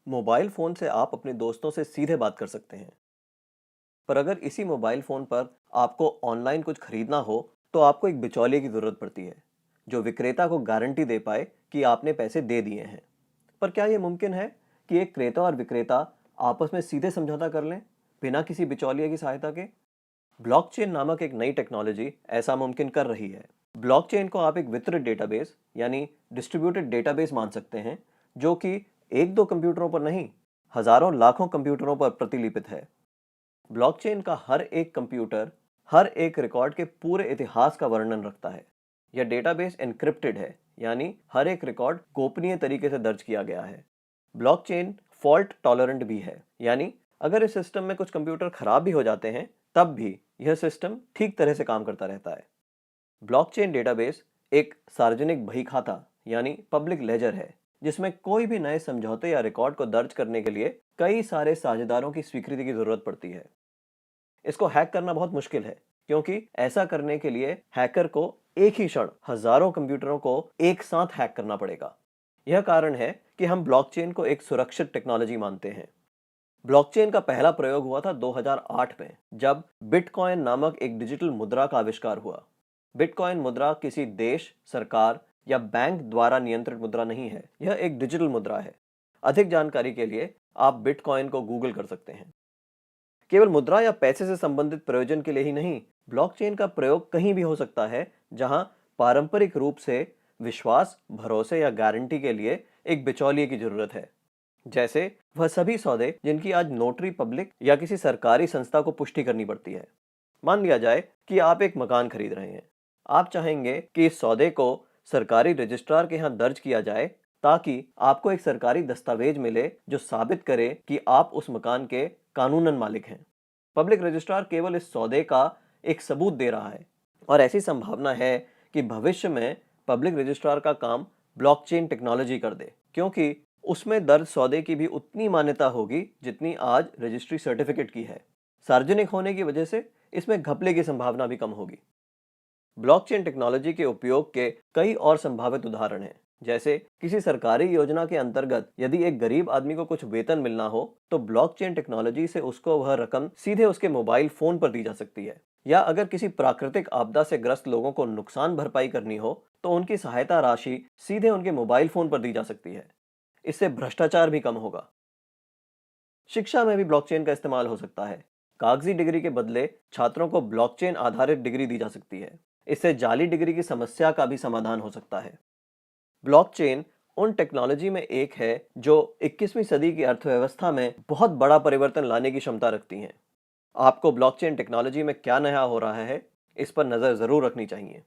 Mobile phone से आप अपने दोस्तों से सीधे बात कर सकते हैं। पर अगर इसी मोबाइल फ़ोन पर आपको ऑनलाइन कुछ खरीदना हो, तो आपको एक बिचौलिए की ज़रूरत पड़ती है, जो विक्रेता को गारंटी दे पाए कि आपने पैसे दे दिए हैं। पर क्या ये मुमकिन है कि एक क्रेता और विक्रेता आपस में सीधे समझौता कर लें, बिना किसी बिचौलिए की सहायता के? ब्लॉकचेन नामक एक नई टेक्नोलॉजी ऐसा मुमकिन कर रही है। ब्लॉकचेन को आप एक वितरित डेटाबेस यानी डिस्ट्रीब्यूटेड डेटाबेस मान सकते हैं, जो कि एक दो कंप्यूटरों पर नहीं, हजारों लाखों कंप्यूटरों पर प्रतिलिपित है। ब्लॉकचेन का हर एक कंप्यूटर हर एक रिकॉर्ड के पूरे इतिहास का वर्णन रखता है। यह डेटाबेस एन्क्रिप्टेड है, यानी हर एक रिकॉर्ड गोपनीय तरीके से दर्ज किया गया है। ब्लॉकचेन फॉल्ट टॉलरेंट भी है, यानी अगर इस सिस्टम में कुछ कंप्यूटर खराब भी हो जाते हैं, तब भी यह सिस्टम ठीक तरह से काम करता रहता है। ब्लॉकचेन डेटाबेस एक सार्वजनिक बही खाता यानी पब्लिक लेजर है, जिसमें कोई भी नए समझौते या रिकॉर्ड को दर्ज करने के लिए कई सारे साझेदारों की स्वीकृति की जरूरत पड़ती है। इसको हैक करना बहुत मुश्किल है, क्योंकि ऐसा करने के लिए हैकर को एक ही क्षण हजारों कंप्यूटरों को एक साथ हैक करना पड़ेगा। यह कारण है कि हम ब्लॉकचेन को एक सुरक्षित टेक्नोलॉजी मानते हैं। ब्लॉकचेन का पहला प्रयोग हुआ था 2008 में, जब बिटकॉइन नामक एक डिजिटल मुद्रा का आविष्कार हुआ। बिटकॉइन मुद्रा किसी देश, सरकार या बैंक द्वारा नियंत्रित मुद्रा नहीं है, यह एक डिजिटल मुद्रा है। अधिक जानकारी के लिए आप बिटकॉइन को गूगल कर सकते हैं। केवल मुद्रा या पैसे से संबंधित प्रयोजन के लिए ही नहीं, ब्लॉकचेन का प्रयोग कहीं भी हो सकता है जहां पारंपरिक रूप से विश्वास, भरोसे या गारंटी के लिए एक बिचौलिए की जरूरत है। जैसे वह सभी सौदे जिनकी आज नोटरी पब्लिक या किसी सरकारी संस्था को पुष्टि करनी पड़ती है। मान लिया जाए कि आप एक मकान खरीद रहे हैं। आप चाहेंगे कि इस सौदे को सरकारी रजिस्ट्रार के यहाँ दर्ज किया जाए, ताकि आपको एक सरकारी दस्तावेज मिले जो साबित करे कि आप उस मकान के कानूनन मालिक हैं। पब्लिक रजिस्ट्रार केवल इस सौदे का एक सबूत दे रहा है, और ऐसी संभावना है कि भविष्य में पब्लिक रजिस्ट्रार का काम ब्लॉकचेन टेक्नोलॉजी कर दे, क्योंकि उसमें दर्ज सौदे की भी उतनी मान्यता होगी जितनी आज रजिस्ट्री सर्टिफिकेट की है। सार्वजनिक होने की वजह से इसमें घपले की संभावना भी कम होगी। ब्लॉकचेन टेक्नोलॉजी के उपयोग के कई और संभावित उदाहरण हैं। जैसे किसी सरकारी योजना के अंतर्गत यदि एक गरीब आदमी को कुछ वेतन मिलना हो, तो ब्लॉकचेन टेक्नोलॉजी से उसको वह रकम सीधे उसके मोबाइल फोन पर दी जा सकती है। या अगर किसी प्राकृतिक आपदा से ग्रस्त लोगों को नुकसान भरपाई करनी हो, तो उनकी सहायता राशि सीधे उनके मोबाइल फोन पर दी जा सकती है। इससे भ्रष्टाचार भी कम होगा। शिक्षा में भी ब्लॉकचेन का इस्तेमाल हो सकता है। कागजी डिग्री के बदले छात्रों को ब्लॉकचेन आधारित डिग्री दी जा सकती है। इससे जाली डिग्री की समस्या का भी समाधान हो सकता है। ब्लॉकचेन उन टेक्नोलॉजी में एक है जो 21वीं सदी की अर्थव्यवस्था में बहुत बड़ा परिवर्तन लाने की क्षमता रखती हैं। आपको ब्लॉकचेन टेक्नोलॉजी में क्या नया हो रहा है, इस पर नजर जरूर रखनी चाहिए।